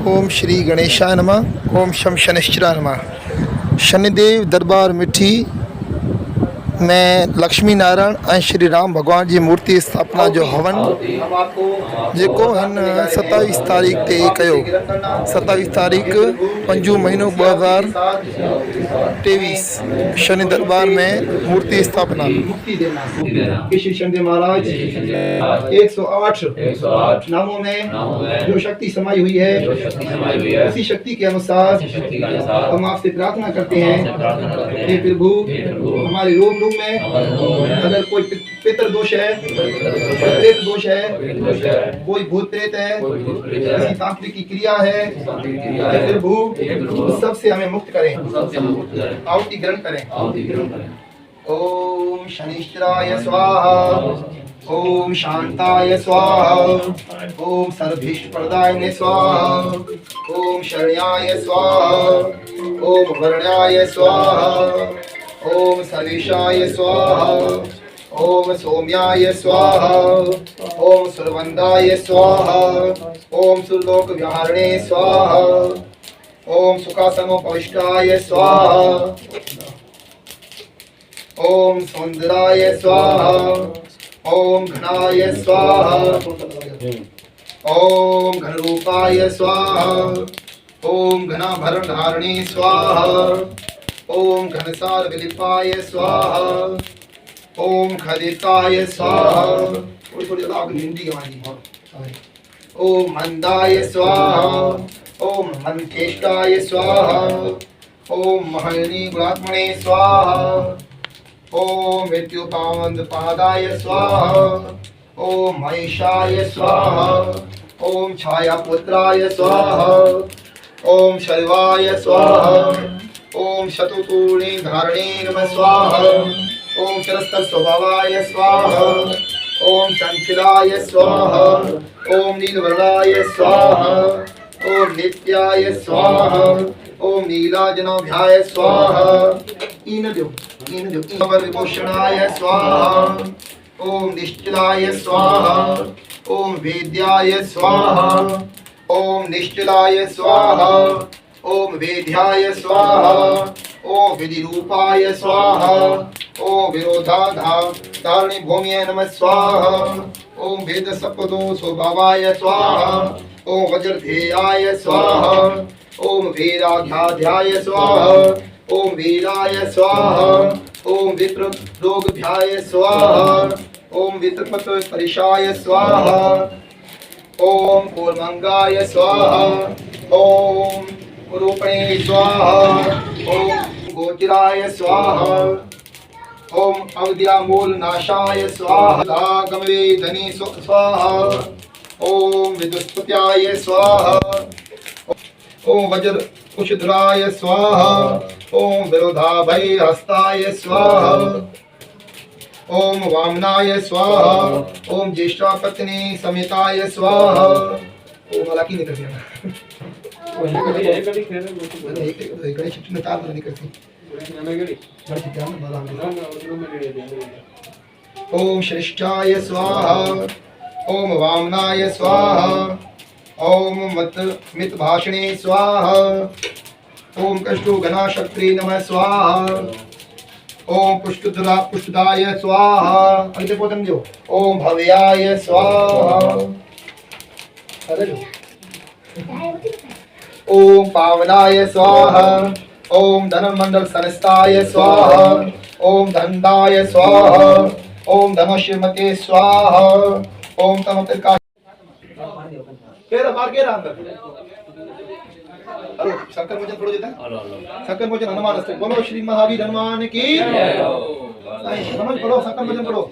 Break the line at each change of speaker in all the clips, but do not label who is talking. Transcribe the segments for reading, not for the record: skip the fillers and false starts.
ओम श्री गणेशाय नमः। ओम शम शनिश्चराय नमः। शनिदेव दरबार मिठी में लक्ष्मी नारायण ऐं श्री राम भगवान जी मूर्ति स्थापना जो हवन जेको हिन 27 तारीख़ ते कयो। 27 तारीख़ 5 महीनो 2023 शनि दरबार में मूर्ति स्थापना।
श्री शनिदेव महाराज 108 नामों में जो शक्ति समाई हुई है उसी शक्ति के अनुसार हम आपसे प्रार्थना करते हैं। हे प्रभु, हमारे रोम में अगर कोई पितृ दोष है, प्रेत दोष है, कोई भूत प्रेत है, किसी तांत्रिक की क्रिया है, प्रभु सबसे हमें मुक्त करें, आहुति ग्रहण करें। ओम शनिश्चराय स्वाहा, ओम शांताय स्वाहा, ओम सर्वेश्वरदाय स्वाहा, ओम शरण्याय स्वाहा, ओम वर्ण्याय स्वाहा, ओम सर्वेशाय स्वाहा, ओम सौम्याय स्वाहा, ओम सुरवंदाय स्वाहा, ओम सुरलोक विहारणे स्वाहा, ओम सुखासनोपविष्टाय स्वाहा, ओम सुंदराय स्वाहा, ओम घनाय स्वाहा, ओम घनरूपाय स्वाहा, ओम घनाभरण धारणे स्वाहा, ओम घनसार विलिपाय स्वाहा, ओम खदिताय स्वाहा। थोड़ी राग हिंदी हमारी। ओम मंदाय स्वाहा, ओम मनकेष्टाय स्वाहा, ओम महर्षि गुणात्मने स्वाहा, ओम मृत्युपावंद पादाय स्वाहा, ओम महेशाय स्वाहा, ओम छायापुत्राय स्वाहा, ओम शर्वाय स्वाहा, ओम शतुतूर्णे धारणे नमः स्वाहा, ओम चरस्तर स्वभावाय स्वाहा, ओम चंचलाय स्वाहा, ओम नीलवर्णाय स्वाहा, ओम नित्याय स्वाहा, ओम नीलाजनाभ्याय स्वाहा। इन जो विभूषणाय स्वाहा, ओम निश्चलाय स्वाहा, ओम वेद्याय स्वाहा, ओम निश्चलाय स्वाहा, ओम वेद्याय स्वाहा, ओम विधिरूपाय स्वाहा, ओम विरोधाधारणी भूमिये नमः स्वाहा, ओम वेद सपदो स्वभावाय स्वाहा, ओम वज्रधेयाय स्वाहा, ओम वीराध्याय स्वाहा, ओम वीराय स्वाहा, ओम विप्र रोगभ्याय स्वाहा, ओम वित्रपत परिशाय स्वाहा, ओम कूर्मंगाय स्वाहा, ओम रूपणे स्वाहा, ओम गोचराय स्वाहा, ओम अवद्यामूल नाशाय स्वाहा, गमवे धनी स्वाहा, ओम विदुष्पत्याय स्वाहा, ओम वज्र कुशधराय स्वाहा, ओम विरोधाभय हस्ताय स्वाहा, ओम वामनाय स्वाहा, ओम ज्येष्ठा पत्नी समेताय स्वाहा। ओम वाला की निकल गया ओम श्रेष्ठाय स्वाहा, ओम वामनाय स्वाहा, ओम मित भाषणे स्वाहा, ओम कष्टो घना शक्ति नमः स्वाहा, ओम पुष्टदाय स्वाहा, अगले पोतन जो ओम भव्याय स्वाहा, ओम पावनाय स्वाहा, ओम धनम मंडल संस्थाय स्वाहा, ओम धनदाय स्वाहा, ओम धनुष्यमते स्वाहा, ओम तमोत्का केरा मार केरा अंदर। हेलो शंकर भोजन थोड़ा देता है। शंकर भोजन हनुमान अस्त्र बोलो, श्री महावीर हनुमान की जय हो। मनोज बोलो शंकर भोजन बोलो।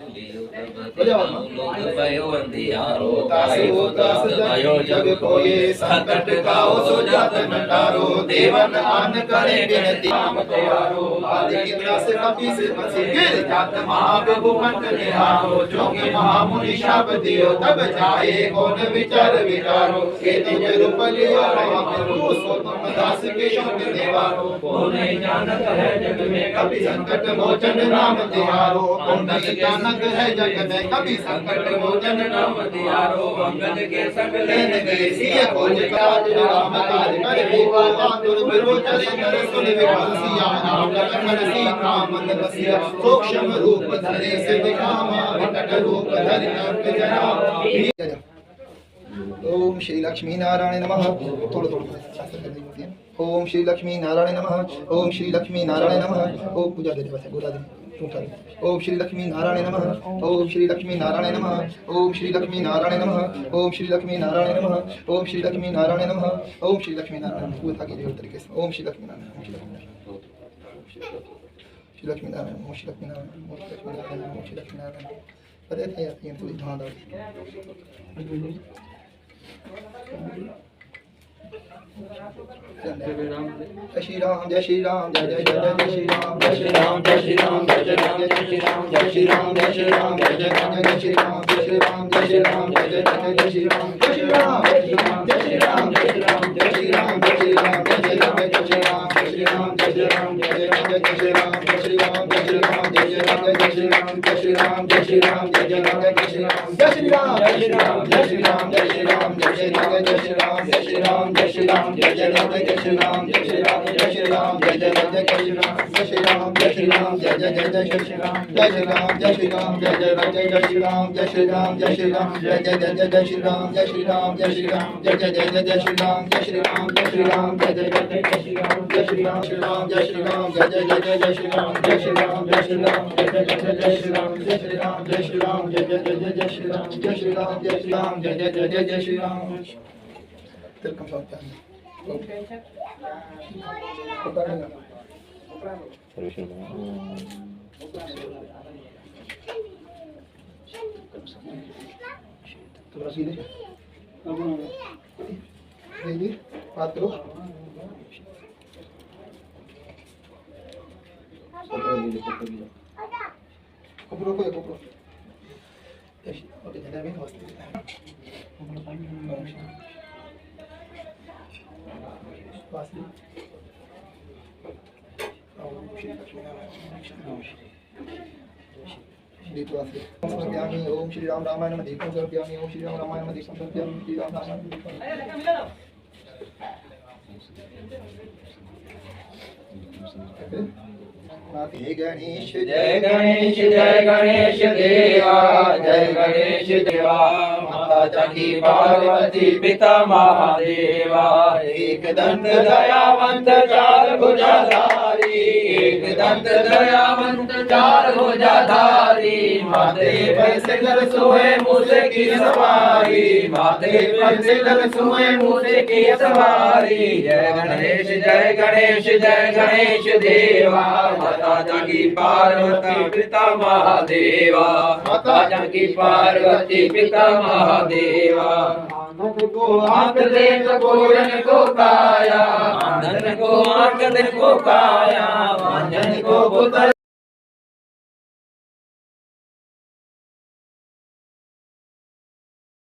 जग कोये संकट काओ सो जात नटारो, देवन आन करे बिनती नाम तुम्हारो, आदि कितना से कपि से बसे गिर जात महाप्रभु कंठ निहारो, जोगे महामुनि शाप दियो तब जाए कौन विचार विचारो, के तुझ रूप लियो महाप्रभु सो तुम दास के शोक निवारो, को नहीं जानत है जग में कपि संकट मोचन नाम तिहारो, कौन नहीं जानत है जग में कभी संकट मोचन
नाम दियारो अंगद के संग
लेन गए सिया खोज काज राम काज करे विभो आतुर विरोचन सुंदर सुन विकल सिया नाम लखन सीता मन बसिया सूक्ष्म रूप धरे से दिखावा विकट रूप धरि नर जना। ओम श्री लक्ष्मी नारायण नमः। थोड़ा थोड़ा ओम श्री लक्ष्मी नारायण नमः। ओम श्री लक्ष्मी नारायण नमः। ओम पूजा दे बस गोला दे। ओम श्री लक्ष्मी नारायण नमः। ओम श्री लक्ष्मी नारायण नमः। ओम श्री लक्ष्मी नारायण नमः। ओम श्री लक्ष्मी नारायण नमः। ओम श्री लक्ष्मी नारायण नमः। ओम श्री लक्ष्मी नारायण पूरा था कि तरीके से ओम श्री लक्ष्मी नारायण श्री लक्ष्मी नारायण ओम श्री लक्ष्मी नारायण ओम श्री लक्ष्मी नारायण ओम श्री लक्ष्मी नारायण पता है यार ये थोड़ी ध्यान दो। जय श्री राम जय श्री राम जय जय जय जय श्री राम जय श्री राम जय श्री राम जय जय जय श्री राम जय श्री राम जय श्री राम जय जय जय श्री राम जय श्री राम जय श्री राम जय जय जय श्री राम जय श्री राम जय श्री राम जय श्री राम जय श्री राम जय श्री राम जय श्री राम जय जय जय श्री राम जय श्री राम जय श्री राम जय जय जय श्री राम जय श्री राम जय श्री राम जय जय जय श्री राम जय श्री राम जय श्री राम जय जय जय श्री राम जय श्री राम जय श्री राम जय श्री राम जय श्री राम जय जय जय श्री राम जय श्री राम जय श्री राम जय जय जय श्री राम जय श्री राम जय श्री राम जय जय जय श्री राम जय श्री राम जय श्री राम जय जय जय श्री राम जय श्री राम जय श्री राम जय जय जय श्री राम जय श्री राम जय श्री राम जय जय जय श्री राम जय श्री राम जय श्री राम जय जय जय श्री राम जय श्री राम जय श्री राम जय जय जय श्री राम जय श्री राम श्री राम जय श्री राम जय जय जय श्री राम जय श्री राम जय श्री राम जय जय जय श्री राम जय श्री राम जय श्री राम जय जय जय श्री राम जय श्री राम जय श्री राम जय जय जय श्री राम तिलकम साथ बात करो कोपरो को कोपरो ओके जरा में हॉस्पिटल वासली समर्पयामि ओम श्री राम रामायण में दीपं समर्पयामि ओम श्री राम रामायण में दीपं समर्पयामि श्री राम रामायण जय गणेश
जय गणेश जय गणेश देवा जय गणेश देवा माता जगी पार्वती पिता महादेवा एक दंत दयावंत चार भुजाधारी एक दंत दयावंत चार भुजाधारी माथे पर सिर सोए मूसे की सवारी माथे पर सिर सोए मूसे की सवारी जय गणेश जय गणेश जय गणेश देवा माता जगी पार्वती पिता महादेवा माता जगी पार्वती पिता महादेवा आनंद को आंख दे तो कोयन को काया आनंद को आंख दे को काया वांझन को पुत्र